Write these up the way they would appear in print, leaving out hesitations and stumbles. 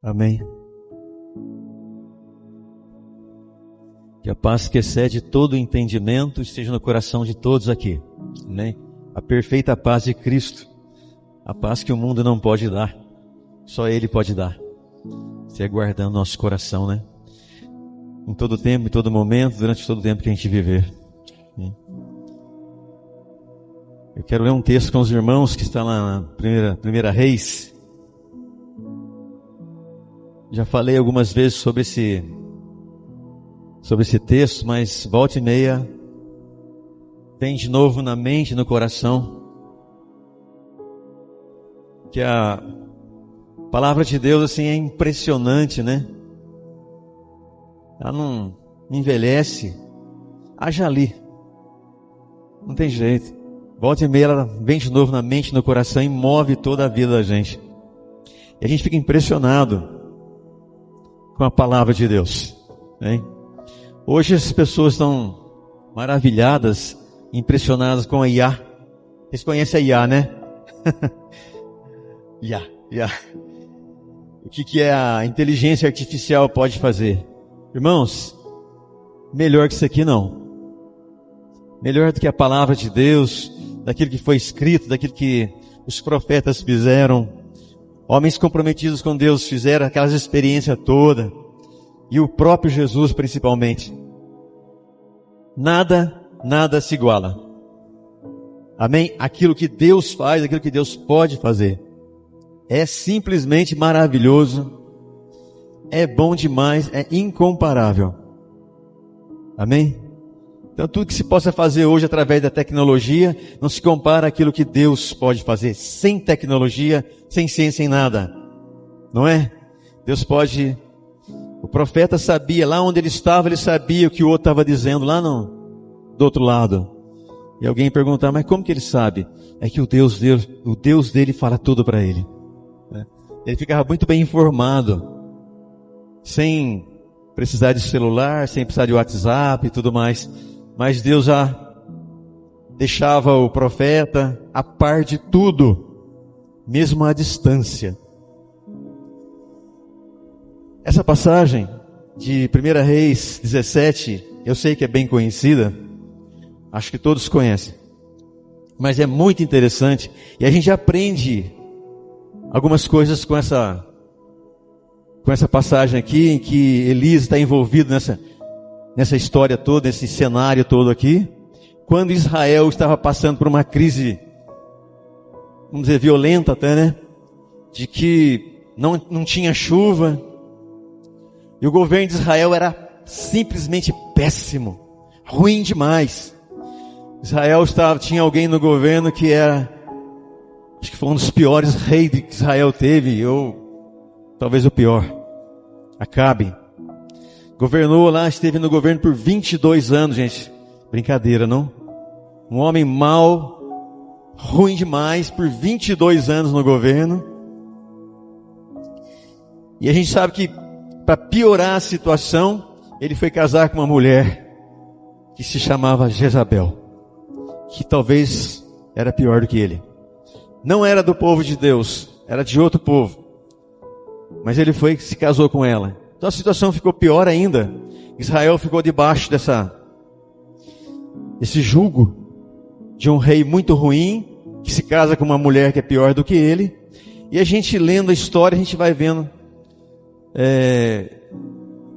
Amém. Que a paz que excede todo o entendimento esteja no coração de todos aqui. Amém. A perfeita paz de Cristo. A paz que o mundo não pode dar. Só Ele pode dar. Você guardando nosso coração, né? Em todo tempo, em todo momento, durante todo o tempo que a gente viver. Eu quero ler um texto com os irmãos que está lá na primeira Reis. Já falei algumas vezes sobre esse texto, mas volta e meia vem de novo na mente, no coração, que a palavra de Deus assim é impressionante, né? Ela não envelhece. Haja ali, não tem jeito. Volta e meia ela vem de novo na mente, no coração e move toda a vida da gente. E a gente fica impressionado com a palavra de Deus, hein? Hoje as pessoas estão maravilhadas, impressionadas com a IA. Vocês conhecem a IA, né? IA. O que a inteligência artificial pode fazer? Irmãos, melhor que isso aqui não. Melhor do que a palavra de Deus, daquilo que foi escrito, daquilo que os profetas fizeram. Homens comprometidos com Deus fizeram aquelas experiências todas. E o próprio Jesus principalmente. Nada se iguala. Amém? Aquilo que Deus faz, aquilo que Deus pode fazer. É simplesmente maravilhoso. É bom demais, é incomparável. Amém? Então tudo que se possa fazer hoje através da tecnologia não se compara àquilo que Deus pode fazer. Sem tecnologia, sem ciência, sem nada. Não é? Deus pode... O profeta sabia, lá onde ele estava, ele sabia o que o outro estava dizendo, lá do outro lado. E alguém perguntar, mas como que ele sabe? É que o Deus dele fala tudo para ele. Ele ficava muito bem informado, sem precisar de celular, sem precisar de WhatsApp e tudo mais. Mas Deus já deixava o profeta a par de tudo, mesmo à distância. Essa passagem de 1 Reis 17, eu sei que é bem conhecida, acho que todos conhecem, mas é muito interessante e a gente aprende algumas coisas com essa passagem aqui, em que Elias está envolvido nessa história toda, nesse cenário todo aqui, quando Israel estava passando por uma crise, vamos dizer, violenta até, né? De que não tinha chuva, e o governo de Israel era simplesmente péssimo, ruim demais. Israel tinha alguém no governo que era, acho que foi um dos piores reis que Israel teve, ou talvez o pior, Acabe. Governou lá, esteve no governo por 22 anos, gente. Brincadeira, não? Um homem mau, ruim demais, por 22 anos no governo. E a gente sabe que, para piorar a situação, ele foi casar com uma mulher que se chamava Jezabel, que talvez era pior do que ele. Não era do povo de Deus, era de outro povo. Mas ele se casou com ela. Então a situação ficou pior ainda. Israel ficou debaixo desse jugo de um rei muito ruim, que se casa com uma mulher que é pior do que ele. E a gente lendo a história, a gente vai vendo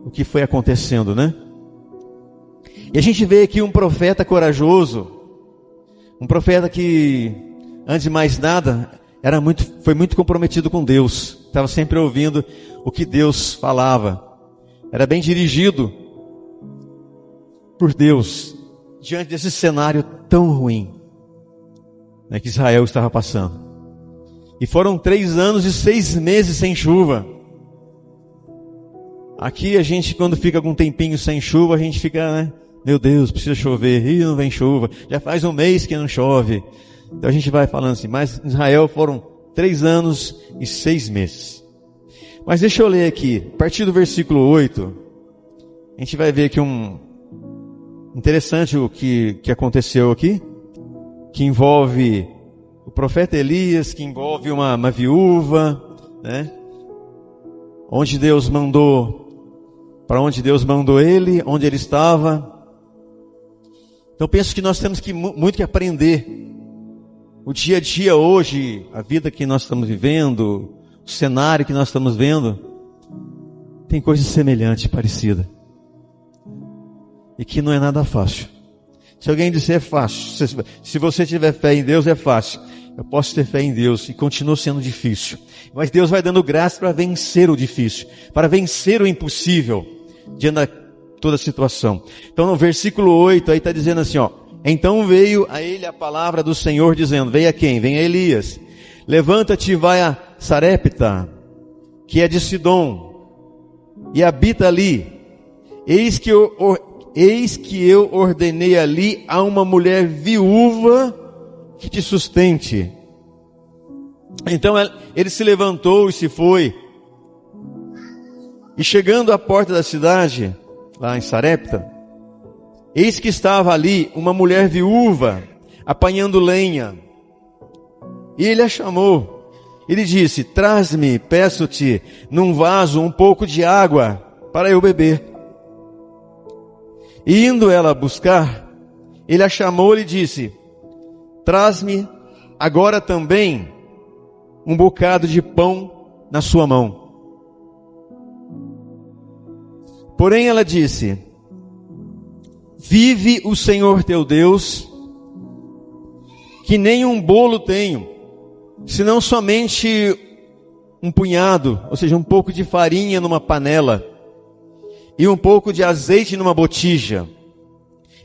o que foi acontecendo, né? E a gente vê aqui um profeta corajoso, um profeta que, antes de mais nada, foi muito comprometido com Deus, estava sempre ouvindo o que Deus falava, era bem dirigido por Deus, diante desse cenário tão ruim, né, que Israel estava passando. E foram 3 anos e 6 meses sem chuva. Aqui a gente, quando fica algum tempinho sem chuva, a gente fica, né? Meu Deus, precisa chover, e não vem chuva. Já faz 1 mês que não chove. Então a gente vai falando assim, mas em Israel foram 3 anos e 6 meses. Mas deixa eu ler aqui, a partir do versículo 8, a gente vai ver aqui interessante o que aconteceu aqui, que envolve o profeta Elias, que envolve uma viúva, né? onde Deus mandou, para onde Deus mandou ele, onde ele estava. Então penso que nós temos muito que aprender. O dia a dia hoje, a vida que nós estamos vivendo, o cenário que nós estamos vendo, tem coisa semelhante, parecida. E que não é nada fácil. Se alguém disser é fácil, se você tiver fé em Deus é fácil. Eu posso ter fé em Deus e continua sendo difícil. Mas Deus vai dando graça para vencer o difícil, para vencer o impossível, diante de toda a situação. Então no versículo 8 aí está dizendo assim, ó. Então veio a ele a palavra do Senhor dizendo, veio a quem? Vem a Elias. Levanta-te e vai a Sarepta, que é de Sidom, e habita ali. Eis que eu ordenei ali a uma mulher viúva que te sustente. Então ele se levantou e se foi. E chegando à porta da cidade, lá em Sarepta, eis que estava ali uma mulher viúva, apanhando lenha. E ele a chamou. Ele disse, traz-me, peço-te, num vaso um pouco de água, para eu beber. E indo ela buscar, ele a chamou e disse, traz-me agora também um bocado de pão na sua mão. Porém ela disse, vive o Senhor teu Deus, que nem um bolo tenho, senão somente um punhado, ou seja, um pouco de farinha numa panela, e um pouco de azeite numa botija.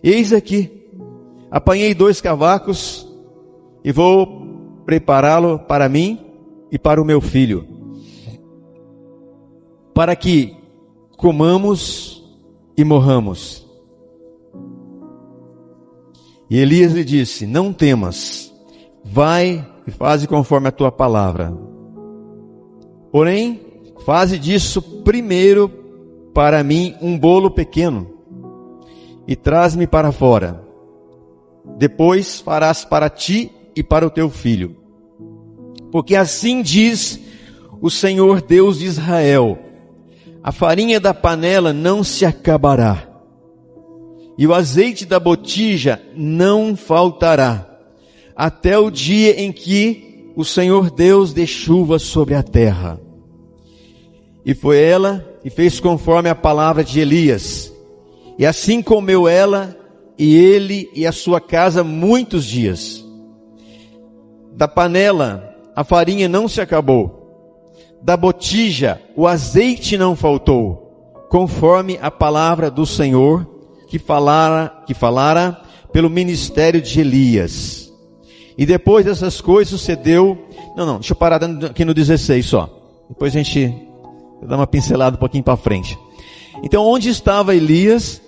Eis aqui, apanhei 2 cavacos, e vou prepará-lo para mim e para o meu filho, para que comamos e morramos. E Elias lhe disse, não temas, vai e faze conforme a tua palavra. Porém, faze disso primeiro para mim um bolo pequeno, e traz-me para fora. Depois farás para ti e para o teu filho. Porque assim diz o Senhor Deus de Israel, a farinha da panela não se acabará, e o azeite da botija não faltará, até o dia em que o Senhor Deus dê chuva sobre a terra. E foi ela e fez conforme a palavra de Elias. E assim comeu ela e ele e a sua casa muitos dias. Da panela a farinha não se acabou, da botija o azeite não faltou, conforme a palavra do Senhor que falara pelo ministério de Elias. E depois dessas coisas sucedeu... deixa eu parar aqui no 16 só. Depois a gente dá uma pincelada um pouquinho para frente. Então, onde estava Elias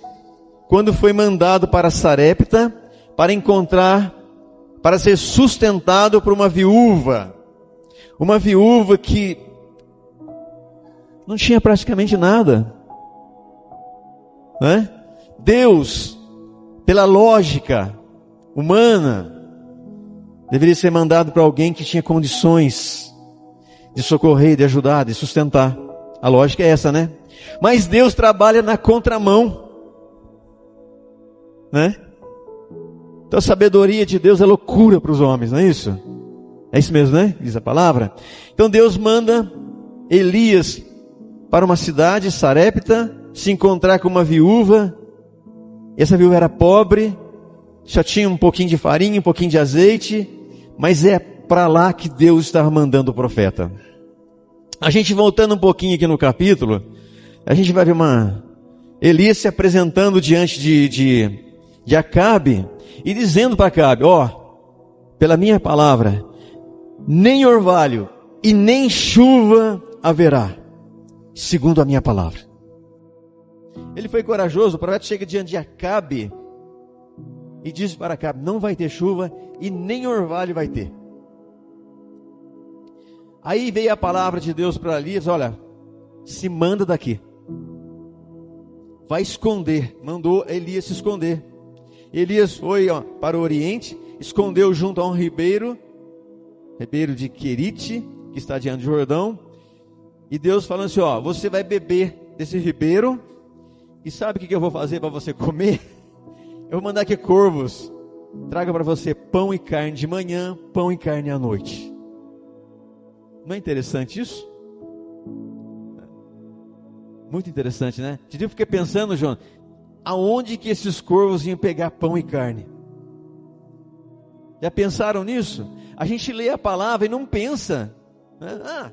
quando foi mandado para Sarepta para ser sustentado por uma viúva que não tinha praticamente nada, né? Deus, pela lógica humana, deveria ser mandado para alguém que tinha condições de socorrer, de ajudar, de sustentar. A lógica é essa, né? Mas Deus trabalha na contramão, né? Então a sabedoria de Deus é loucura para os homens, não é isso? É isso mesmo, né? Diz a palavra. Então Deus manda Elias para uma cidade, Sarepta, se encontrar com uma viúva. Essa viúva era pobre, só tinha um pouquinho de farinha, um pouquinho de azeite, mas é para lá que Deus estava mandando o profeta. A gente voltando um pouquinho aqui no capítulo, a gente vai ver Elias se apresentando diante de Acabe e dizendo para Acabe, pela minha palavra, nem orvalho e nem chuva haverá, segundo a minha palavra. Ele foi corajoso, o profeta chega diante de Acabe e diz para Acabe, não vai ter chuva e nem orvalho vai ter. Aí veio a palavra de Deus para Elias, olha, se manda daqui. Vai esconder, mandou Elias se esconder. Elias foi para o oriente, escondeu junto a um ribeiro de Querite, que está diante do Jordão. E Deus falando assim, ó, você vai beber desse ribeiro, e sabe o que eu vou fazer para você comer? Eu vou mandar que corvos tragam para você pão e carne de manhã, pão e carne à noite. Não é interessante isso? Muito interessante, né? Eu fiquei pensando, João, aonde que esses corvos iam pegar pão e carne? Já pensaram nisso? A gente lê a palavra e não pensa, né?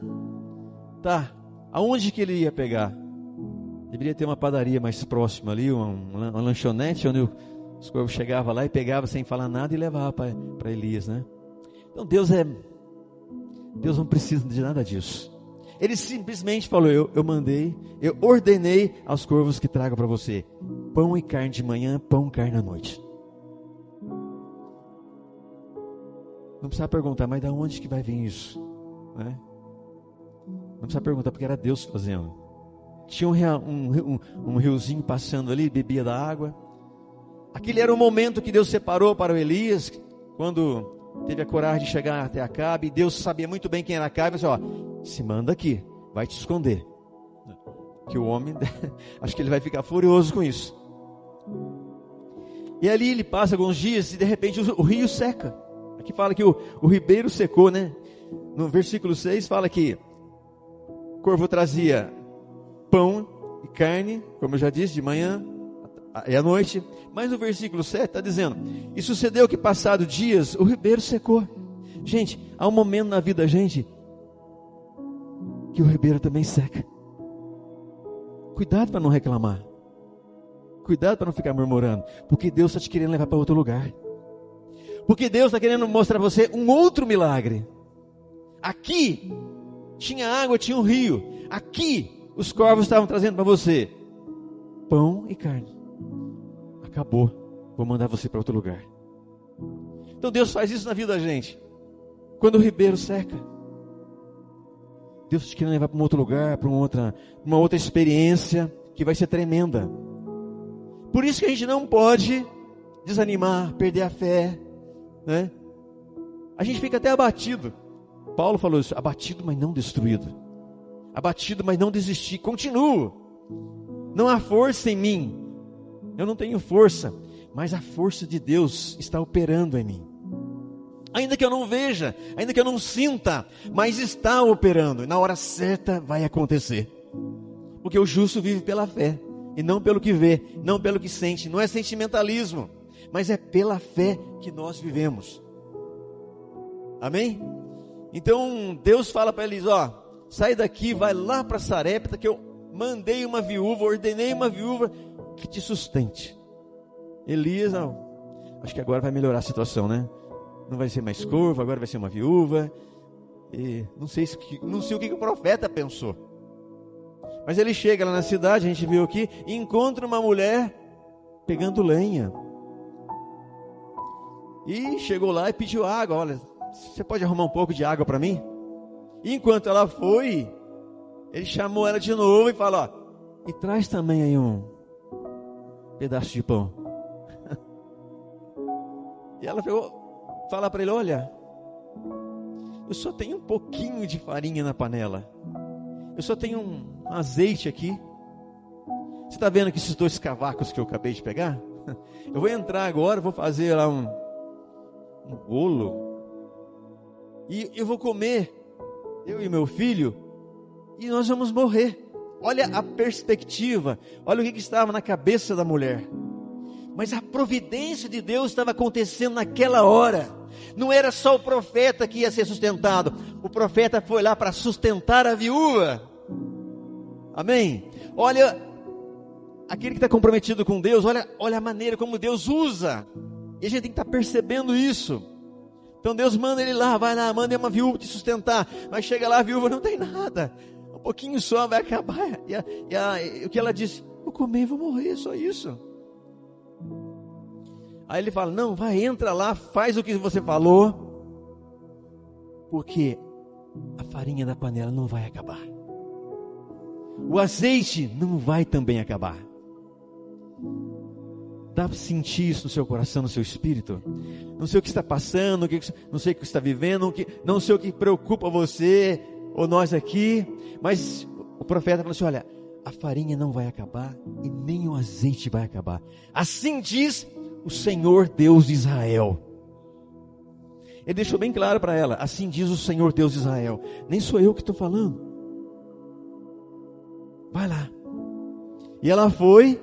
Tá, aonde que ele ia pegar? Deveria ter uma padaria mais próxima ali, uma lanchonete, onde os corvos chegavam lá e pegavam sem falar nada e levavam para Elias, né? Então Deus não precisa de nada disso. Ele simplesmente falou, eu ordenei aos corvos que tragam para você pão e carne de manhã, pão e carne à noite. Não precisa perguntar, mas de onde que vai vir isso? Né? Não precisa perguntar, porque era Deus fazendo. Tinha um riozinho passando ali, bebia da água. Aquele era o momento que Deus separou para o Elias, quando teve a coragem de chegar até Acabe. Deus sabia muito bem quem era Acabe, e disse, se manda aqui, vai te esconder. Que o homem, acho que ele vai ficar furioso com isso. E ali ele passa alguns dias e de repente o rio seca. Aqui fala que o ribeiro secou, né? No versículo 6 fala que o corvo trazia pão e carne, como eu já disse, de manhã e à noite. Mas no versículo 7 está dizendo, e sucedeu que passado dias, o ribeiro secou. Gente, há um momento na vida da gente que o ribeiro também seca. Cuidado para não reclamar. Cuidado para não ficar murmurando. Porque Deus está te querendo levar para outro lugar. Porque Deus está querendo mostrar para você um outro milagre. Aqui tinha água, tinha um rio. Aqui os corvos estavam trazendo para você pão e carne. Acabou, vou mandar você para outro lugar. Então Deus faz isso na vida da gente. Quando o ribeiro seca, Deus te quer levar para um outro lugar, para uma outra experiência que vai ser tremenda. Por isso que a gente não pode desanimar, perder a fé, né? A gente fica até abatido. Paulo falou isso, abatido, mas não destruído. Abatido, mas não desistir. Continuo. Não há força em mim. Eu não tenho força, mas a força de Deus está operando em mim. Ainda que eu não veja, ainda que eu não sinta, mas está operando. E na hora certa vai acontecer. Porque o justo vive pela fé, e não pelo que vê, não pelo que sente. Não é sentimentalismo, mas é pela fé que nós vivemos. Amém? Então Deus fala para eles, sai daqui, vai lá para Sarepta, que eu mandei uma viúva, ordenei uma viúva que te sustente. Elias, acho que agora vai melhorar a situação, né? Não vai ser mais corvo, agora vai ser uma viúva. E não sei o que o profeta pensou. Mas ele chega lá na cidade, a gente viu aqui, e encontra uma mulher pegando lenha. E chegou lá e pediu água. Olha, você pode arrumar um pouco de água para mim? E enquanto ela foi, ele chamou ela de novo e falou, e traz também aí um pedaço de pão. E ela fala para ele, olha, eu só tenho um pouquinho de farinha na panela. Eu só tenho um azeite aqui. Você está vendo que esses 2 cavacos que eu acabei de pegar? Eu vou entrar agora, vou fazer lá um bolo. E eu vou comer, eu e meu filho, e nós vamos morrer. Olha a perspectiva, olha o que estava na cabeça da mulher. Mas a providência de Deus estava acontecendo naquela hora. Não era só o profeta que ia ser sustentado. O profeta foi lá para sustentar a viúva. Amém? Olha, aquele que está comprometido com Deus, olha a maneira como Deus usa. E a gente tem que estar percebendo isso. Então Deus manda ele lá, vai lá, manda uma viúva te sustentar. Mas chega lá, a viúva não tem nada. Um pouquinho só, vai acabar. E o que ela disse? Vou comer e vou morrer, só isso. Aí ele fala, não, vai, entra lá, faz o que você falou. Porque a farinha da panela não vai acabar. O azeite não vai também acabar. Dá para sentir isso no seu coração, no seu espírito? Não sei o que está passando, não sei o que está vivendo, não sei o que preocupa você. ou nós aqui, mas o profeta falou assim: olha, a farinha não vai acabar e nem o azeite vai acabar. Assim diz o Senhor Deus de Israel. Ele deixou bem claro para ela: assim diz o Senhor Deus de Israel. Nem sou eu que estou falando. Vai lá. E ela foi.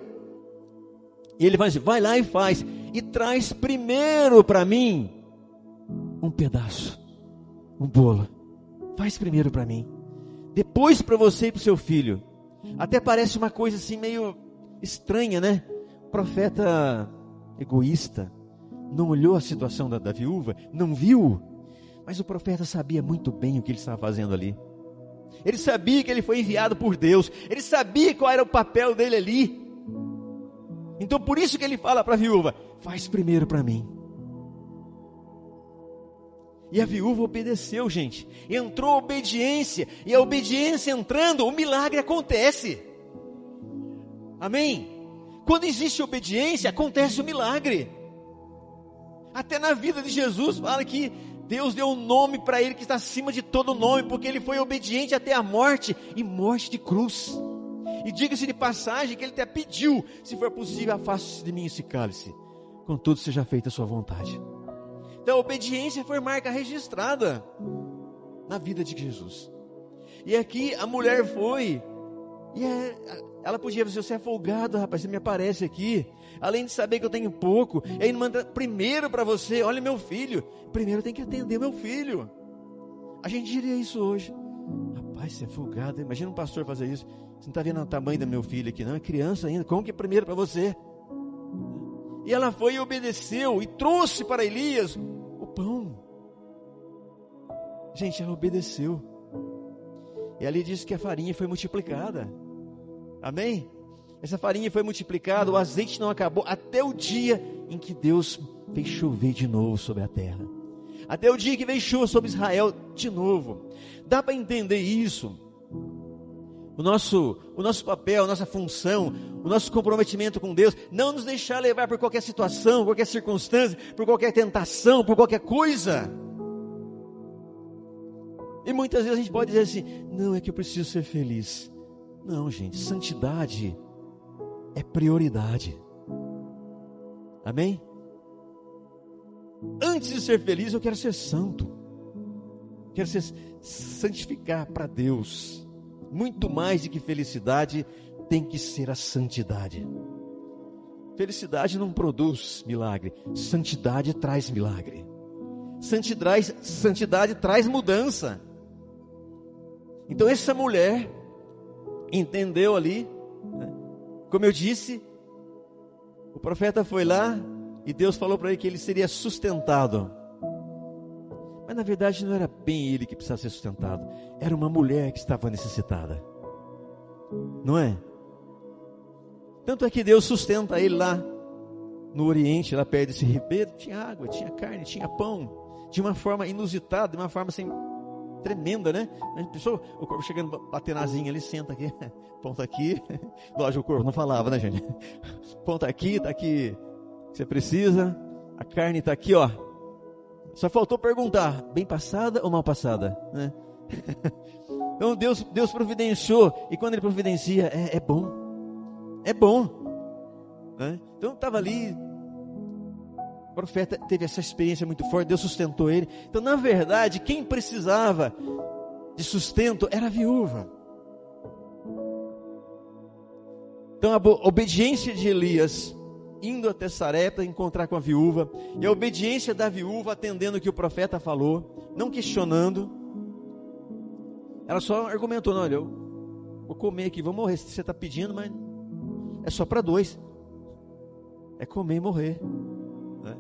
E ele vai dizer: vai lá e faz. E traz primeiro para mim um pedaço, um bolo. Faz primeiro para mim. Depois para você e para o seu filho. Até parece uma coisa assim meio estranha, né? Profeta egoísta. Não olhou a situação da viúva, não viu. Mas o profeta sabia muito bem o que ele estava fazendo ali. Ele sabia que ele foi enviado por Deus. Ele sabia qual era o papel dele ali. Então por isso que ele fala para a viúva: faz primeiro para mim. E a viúva obedeceu, gente. Entrou a obediência. E a obediência entrando, o milagre acontece. Amém? Quando existe obediência, acontece o milagre. Até na vida de Jesus fala que Deus deu um nome para ele que está acima de todo nome, porque ele foi obediente até a morte, e morte de cruz. E diga-se de passagem que ele até pediu: se for possível, afaste-se de mim esse cálice, contudo seja feita a sua vontade. Então a obediência foi marca registrada na vida de Jesus. E aqui a mulher foi, e ela podia dizer: você é folgado, rapaz, você me aparece aqui, além de saber que eu tenho pouco, ele manda primeiro para você: olha meu filho, primeiro tem que atender meu filho. A gente diria isso hoje: rapaz, você é folgado, imagina um pastor fazer isso. Você não está vendo o tamanho do meu filho aqui não, é criança ainda, como que é primeiro para você? E ela foi e obedeceu, e trouxe para Elias o pão. Gente, ela obedeceu. E ali diz que a farinha foi multiplicada. Amém? Essa farinha foi multiplicada, o azeite não acabou, até o dia em que Deus fez chover de novo sobre a terra. Até o dia que veio chuva sobre Israel de novo. Dá para entender isso? O nosso papel, a nossa função, o nosso comprometimento com Deus, não nos deixar levar por qualquer situação, qualquer circunstância, por qualquer tentação, por qualquer coisa. E muitas vezes a gente pode dizer assim: não, é que eu preciso ser feliz. Não, gente, santidade é prioridade. Amém? Antes de ser feliz, eu quero ser santo. Quero ser santificar para Deus. Muito mais do que felicidade, tem que ser a santidade. Felicidade não produz milagre, santidade traz milagre. Santidade traz mudança. Então essa mulher entendeu ali, né? Como eu disse, o profeta foi lá e Deus falou para ele que ele seria sustentado. Mas na verdade não era bem ele que precisava ser sustentado, era uma mulher que estava necessitada, não é? Tanto é que Deus sustenta ele lá no Oriente, lá perto desse ribeiro. Tinha água, tinha carne, tinha pão, de uma forma inusitada, de uma forma assim tremenda, né? A pessoa, o corpo chegando, bater na asinha ali, senta aqui, pão tá aqui. Lógico, o corpo não falava, né, gente? Pão tá aqui o que você precisa, a carne tá aqui, ó. Só faltou perguntar: bem passada ou mal passada, né? Então Deus providenciou, e quando Ele providencia, é bom, né? Então estava ali, o profeta teve essa experiência muito forte, Deus sustentou ele. Então na verdade, quem precisava de sustento era a viúva. Então a obediência de Elias, indo até Sarepta encontrar com a viúva, e a obediência da viúva atendendo o que o profeta falou, não questionando. Ela só argumentou: não, olha, eu vou comer aqui, vou morrer, se você está pedindo, mas é só para 2, é comer e morrer, né?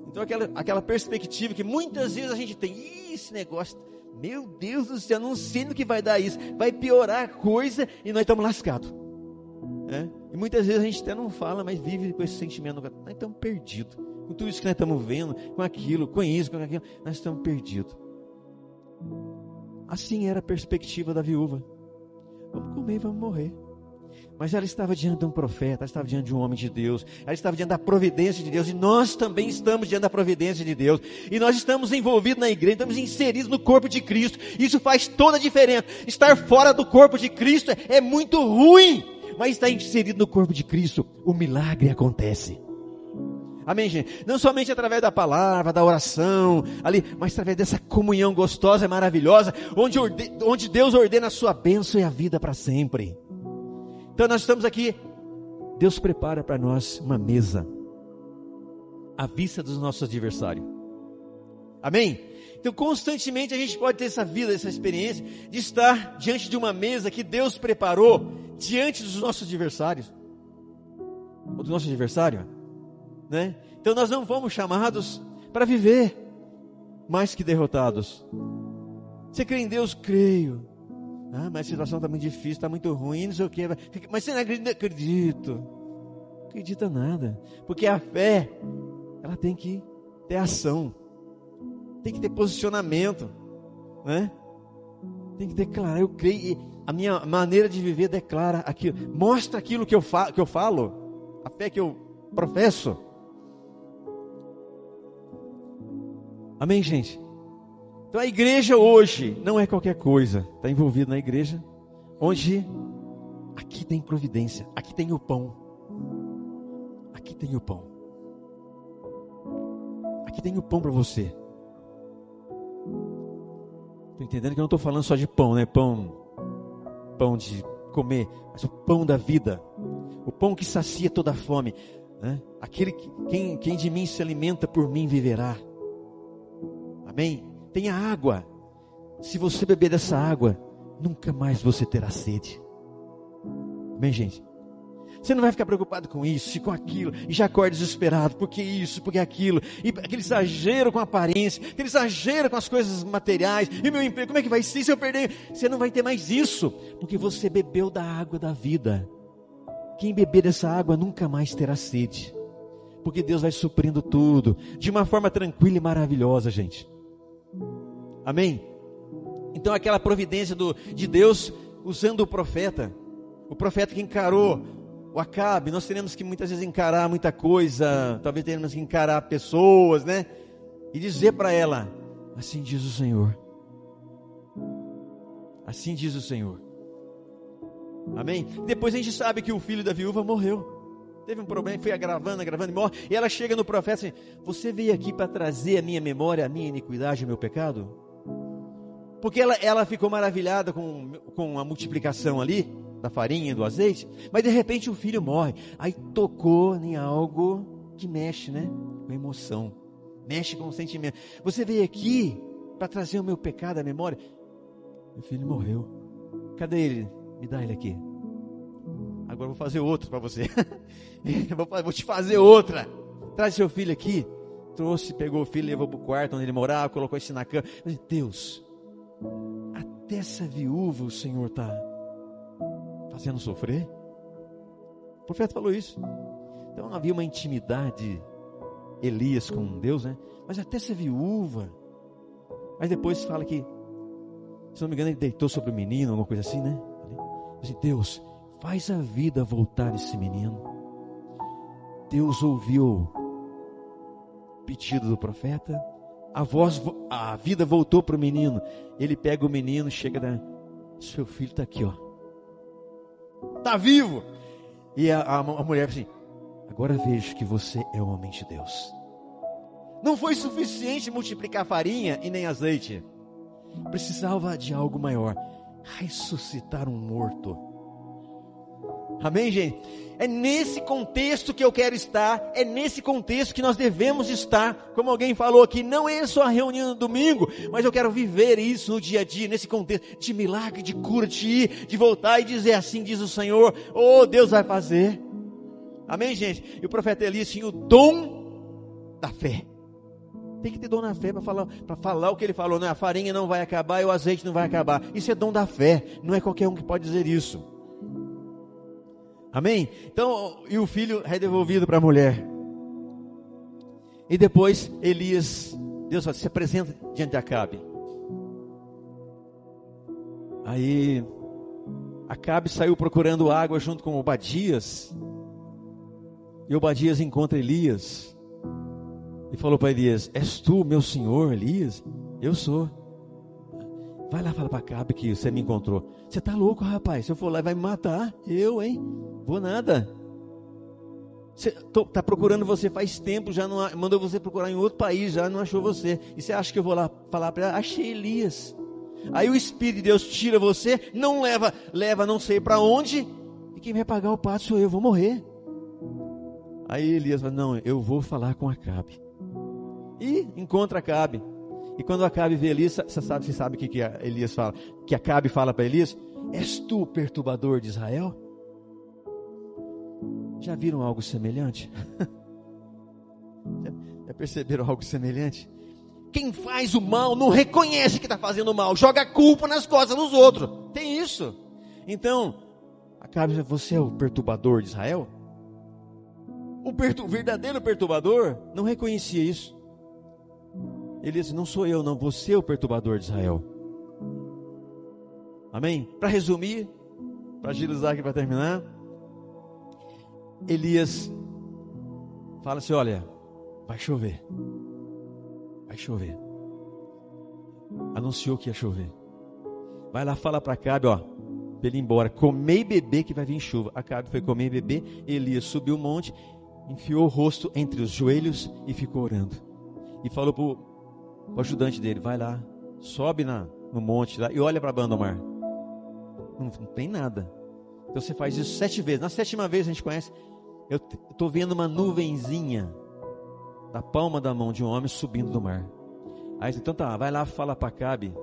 Então aquela perspectiva que muitas vezes a gente tem: esse negócio, meu Deus do céu, não sei no que vai dar isso, vai piorar a coisa e nós estamos lascados, né? E muitas vezes a gente até não fala, mas vive com esse sentimento: nós estamos perdidos, com tudo isso que nós estamos vendo, com aquilo, com isso, com aquilo, nós estamos perdidos. Assim era a perspectiva da viúva: vamos comer e vamos morrer. Mas ela estava diante de um profeta, ela estava diante de um homem de Deus, ela estava diante da providência de Deus, e nós também estamos diante da providência de Deus, e nós estamos envolvidos na igreja, estamos inseridos no corpo de Cristo. Isso faz toda a diferença. Estar fora do corpo de Cristo é muito ruim, mas estar inserido no corpo de Cristo, o milagre acontece. Amém, gente? Não somente através da palavra, da oração, ali, mas através dessa comunhão gostosa e maravilhosa, onde Deus ordena a sua bênção e a vida para sempre. Então nós estamos aqui, Deus prepara para nós uma mesa, à vista dos nossos adversários. Amém? Então constantemente a gente pode ter essa vida, essa experiência, de estar diante de uma mesa que Deus preparou, diante dos nossos adversários. Ou do nosso adversário, né? Então nós não fomos chamados para viver mais que derrotados. Você crê em Deus? Creio. Mas a situação está muito difícil, está muito ruim, não sei o que. Mas você não acredita? Acredito. Não acredita nada. Porque a fé, ela tem que ter ação. Tem que ter posicionamento, né? Tem que declarar, eu creio. A minha maneira de viver declara aquilo. Mostra aquilo que eu falo. A fé que eu professo. Amém, gente? Então a igreja hoje não é qualquer coisa. Está envolvido na igreja, onde aqui tem providência, aqui tem o pão. Aqui tem o pão. Aqui tem o pão para você. Estou entendendo que eu não estou falando só de pão, né? Pão de comer, mas o pão da vida. O pão que sacia toda a fome, né? Aquele que, quem de mim se alimenta, por mim viverá. Amém? Tem a água. Se você beber dessa água, nunca mais você terá sede. Amém, gente? Você não vai ficar preocupado com isso e com aquilo, e já acorda desesperado, porque isso, porque aquilo, e aquele exagero com a aparência, aquele exagero com as coisas materiais, e meu emprego, como é que vai ser se eu perder? Você não vai ter mais isso, porque você bebeu da água da vida. Quem beber dessa água nunca mais terá sede, porque Deus vai suprindo tudo, de uma forma tranquila e maravilhosa, gente. Amém? Então aquela providência de Deus usando o profeta que encarou o Acabe. Nós teremos que muitas vezes encarar muita coisa, talvez teremos que encarar pessoas, né? E dizer para ela, assim diz o Senhor. Assim diz o Senhor. Amém? Depois a gente sabe que o filho da viúva morreu. Teve um problema, foi agravando e morre. E ela chega no profeta assim, você veio aqui para trazer à minha memória a minha iniquidade e o meu pecado? Porque ela ficou maravilhada com a multiplicação ali, da farinha e do azeite. Mas de repente o filho morre. Aí tocou em algo que mexe, né? Com emoção. Mexe com o sentimento. Você veio aqui para trazer o meu pecado à memória? Meu filho morreu. Cadê ele? Me dá ele aqui. Agora eu vou fazer outro para você. Vou te fazer outra. Traz seu filho aqui. Trouxe, pegou o filho, levou para o quarto onde ele morava, colocou esse na cama. Deus, até essa viúva o Senhor está fazendo sofrer? O profeta falou isso. Então havia uma intimidade, Elias com Deus, né? Mas até essa viúva. Mas depois fala que, se não me engano, ele deitou sobre o menino, alguma coisa assim, né? Assim, Deus, faz a vida voltar esse menino. Deus ouviu o pedido do profeta, a vida voltou para o menino. Ele pega o menino, chega seu filho está aqui, ó, está vivo. E a mulher assim, agora vejo que você é o homem de Deus. Não foi suficiente multiplicar farinha e nem azeite, precisava de algo maior, ressuscitar um morto. Amém, gente? É nesse contexto que eu quero estar, é nesse contexto que nós devemos estar. Como alguém falou aqui, não é só a reunião no domingo, mas eu quero viver isso no dia a dia, nesse contexto de milagre, de cura, de ir, de voltar e dizer assim diz o Senhor. Oh, Deus vai fazer. Amém, gente? E o profeta Elias tinha o dom da fé. Tem que ter dom na fé para falar o que ele falou, né? A farinha não vai acabar e o azeite não vai acabar. Isso é dom da fé, não é qualquer um que pode dizer isso. Amém? Então, e o filho é devolvido para a mulher. E depois Elias, Deus se apresenta diante de Acabe. Aí Acabe saiu procurando água junto com Obadias. E Obadias encontra Elias. E falou para Elias: és tu, meu senhor Elias? Eu sou. Vai lá, fala para Acabe que você me encontrou. Você está louco, rapaz? Se eu for lá, vai me matar. Eu, hein? Vou nada. Está procurando você faz tempo, já não mandou você procurar em outro país, já não achou você. E você acha que eu vou lá falar para ela? Achei Elias. Aí o Espírito de Deus tira você, não leva não sei para onde, e quem vai pagar o pato sou eu, vou morrer. Aí Elias fala: não, eu vou falar com Acabe. E encontra Acabe. E quando Acabe vê Elias, você sabe o que Elias fala? Que Acabe fala para Elias: és tu o perturbador de Israel? Já viram algo semelhante? Já perceberam algo semelhante? Quem faz o mal não reconhece que está fazendo mal, joga a culpa nas costas dos outros. Tem isso. Então, Acabe diz: você é o perturbador de Israel? O verdadeiro perturbador não reconhecia isso. Ele disse: não sou eu, não, você é o perturbador de Israel. Amém? Para resumir, para agilizar aqui para terminar, Elias fala assim: olha, vai chover. Vai chover. Anunciou que ia chover. Vai lá, fala para Acabe, ó, para ele ir embora, comer e beber que vai vir chuva. Acabe foi comer e beber. Elias subiu o monte, enfiou o rosto entre os joelhos e ficou orando. E falou para o ajudante dele: vai lá, sobe no monte lá e olha para a banda do mar. Não tem nada. Então você faz isso 7 vezes. Na 7ª vez a gente conhece. Eu estou vendo uma nuvenzinha da palma da mão de um homem subindo do mar. Aí então tá, vai lá, fala para Acabe,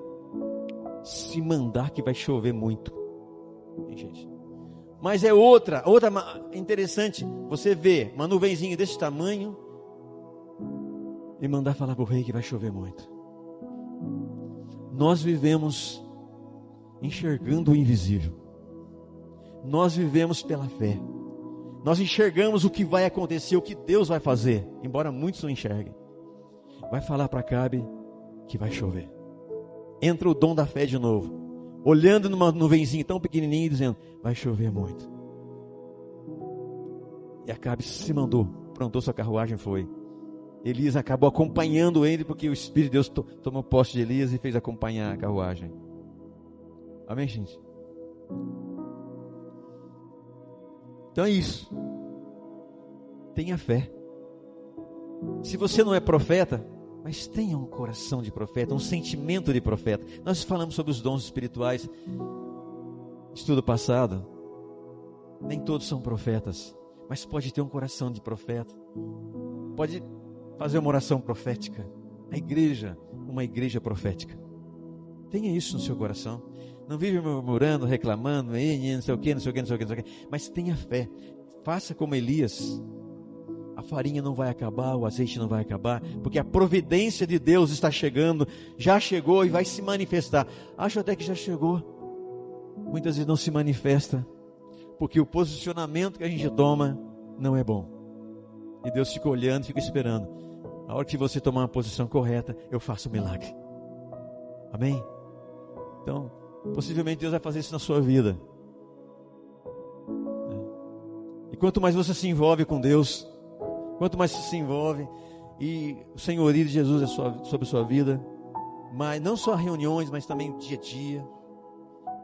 se mandar que vai chover muito. Gente. Mas é outra interessante, você vê uma nuvenzinha desse tamanho e mandar falar para o rei que vai chover muito. Nós vivemos enxergando o invisível. Nós vivemos pela fé. Nós enxergamos o que vai acontecer, o que Deus vai fazer, embora muitos não enxerguem. Vai falar para Acabe que vai chover. Entra o dom da fé de novo, olhando numa nuvenzinha tão pequenininha e dizendo: vai chover muito. E Acabe se mandou, prontou sua carruagem e foi. Elias acabou acompanhando ele, porque o Espírito de Deus tomou posse de Elias e fez acompanhar a carruagem. Amém, gente? Então é isso. Tenha fé. Se você não é profeta, mas tenha um coração de profeta, um sentimento de profeta. Nós falamos sobre os dons espirituais. Estudo passado. Nem todos são profetas, mas pode ter um coração de profeta. Pode fazer uma oração profética. A igreja, uma igreja profética. Tenha isso no seu coração. Não vive murmurando, reclamando, não sei o que, não sei o que, não sei o que, não sei o que. Mas tenha fé. Faça como Elias. A farinha não vai acabar, o azeite não vai acabar, porque a providência de Deus está chegando, já chegou e vai se manifestar. Acho até que já chegou. Muitas vezes não se manifesta, porque o posicionamento que a gente toma não é bom. E Deus fica olhando, fica esperando. A hora que você tomar uma posição correta, eu faço o milagre. Amém? Então, possivelmente Deus vai fazer isso na sua vida. E quanto mais você se envolve com Deus, quanto mais você se envolve, e o senhorio de Jesus é sobre a sua vida, mas não só reuniões, mas também dia a dia.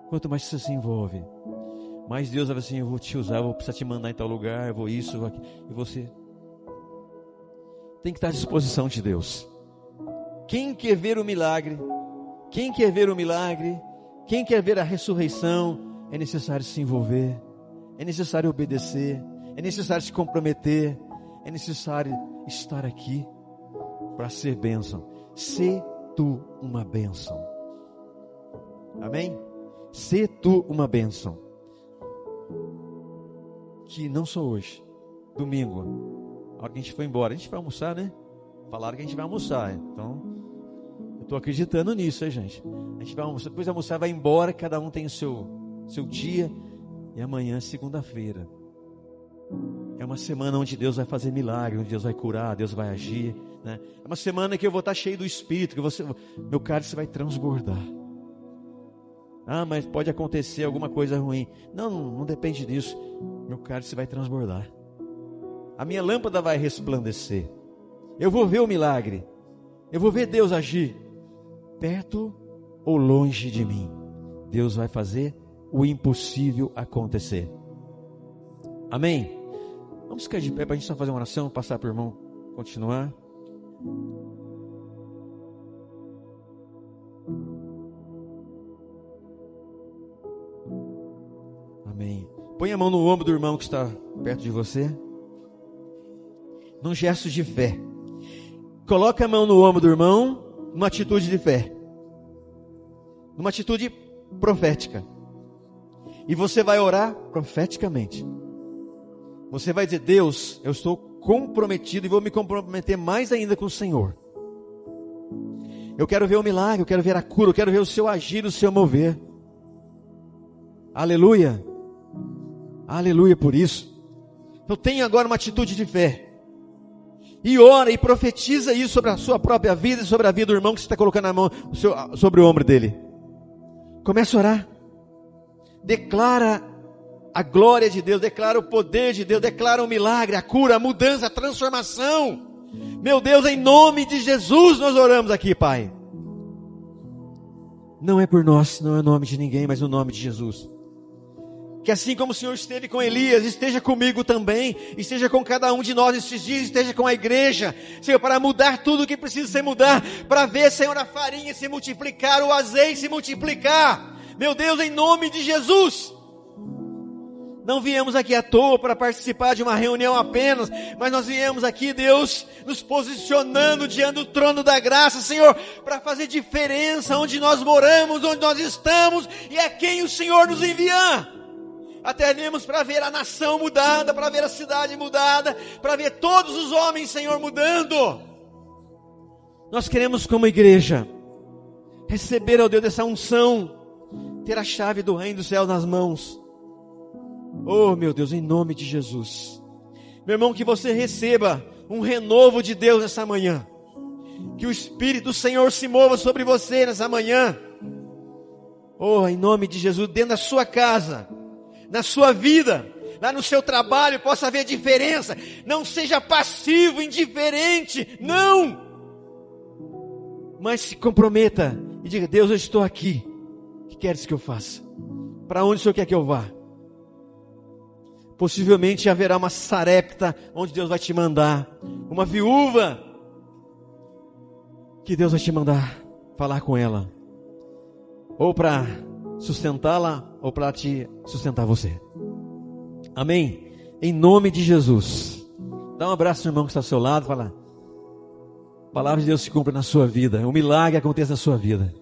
Quanto mais você se envolve, mais Deus vai assim: eu vou te usar, eu vou precisar te mandar em tal lugar, eu vou isso, eu vou aquilo. E você tem que estar à disposição de Deus. Quem quer ver o milagre, quem quer ver o milagre, quem quer ver a ressurreição, é necessário se envolver, é necessário obedecer, é necessário se comprometer, é necessário estar aqui para ser bênção. Sê tu uma bênção. Amém? Sê tu uma bênção. Que não só hoje, domingo, a hora que a gente foi embora, a gente vai almoçar, né? Falaram que a gente vai almoçar, então eu estou acreditando nisso, hein, gente? A gente vai almoçar, depois de almoçar vai embora, cada um tem o seu dia, e amanhã é segunda-feira. É uma semana onde Deus vai fazer milagre, onde Deus vai curar, Deus vai agir, né? É uma semana que eu vou estar cheio do Espírito, que meu cálice vai transbordar. Ah, mas pode acontecer alguma coisa ruim. Não depende disso. Meu cálice vai transbordar. A minha lâmpada vai resplandecer. Eu vou ver o milagre. Eu vou ver Deus agir. Perto ou longe de mim. Deus vai fazer o impossível acontecer. Amém? Vamos ficar de pé para a gente só fazer uma oração, passar para o irmão continuar. Amém. Põe a mão no ombro do irmão que está perto de você. Num gesto de fé. Coloca a mão no ombro do irmão, numa atitude de fé. Numa atitude profética. E você vai orar profeticamente. Você vai dizer: Deus, eu estou comprometido e vou me comprometer mais ainda com o Senhor. Eu quero ver o milagre, eu quero ver a cura, eu quero ver o seu agir, o seu mover. Aleluia. Aleluia por isso. Então tenha agora uma atitude de fé. E ora e profetiza isso sobre a sua própria vida e sobre a vida do irmão que você está colocando a mão sobre o ombro dele. Comece a orar. Declara a glória de Deus, declara o poder de Deus, declara o milagre, a cura, a mudança, a transformação. Meu Deus, em nome de Jesus nós oramos aqui, Pai. Não é por nós, não é o nome de ninguém, mas o nome de Jesus. Que assim como o Senhor esteve com Elias, esteja comigo também, esteja com cada um de nós esses dias, esteja com a igreja, Senhor, para mudar tudo o que precisa ser mudar, para ver, Senhor, a farinha se multiplicar, o azeite se multiplicar. Meu Deus, em nome de Jesus. Não viemos aqui à toa para participar de uma reunião apenas, mas nós viemos aqui, Deus, nos posicionando diante do trono da graça, Senhor, para fazer diferença onde nós moramos, onde nós estamos e a quem o Senhor nos enviar. Até viemos para ver a nação mudada, para ver a cidade mudada, para ver todos os homens, Senhor, mudando. Nós queremos, como igreja, receber, ó Deus, essa unção, ter a chave do reino dos céus nas mãos. Oh, meu Deus, em nome de Jesus. Meu irmão, que você receba um renovo de Deus nessa manhã. Que o Espírito do Senhor se mova sobre você nessa manhã. Oh, em nome de Jesus, dentro da sua casa, na sua vida, lá no seu trabalho, possa haver diferença. Não seja passivo, indiferente, não. Mas se comprometa e diga: Deus, eu estou aqui. O que queres que eu faça? Para onde o Senhor quer que eu vá? Possivelmente haverá uma sarepta onde Deus vai te mandar, uma viúva que Deus vai te mandar falar com ela, ou para sustentá-la, ou para te sustentar você. Amém? Em nome de Jesus. Dá um abraço no irmão que está ao seu lado, fala: a palavra de Deus se cumpra na sua vida, o milagre aconteça na sua vida.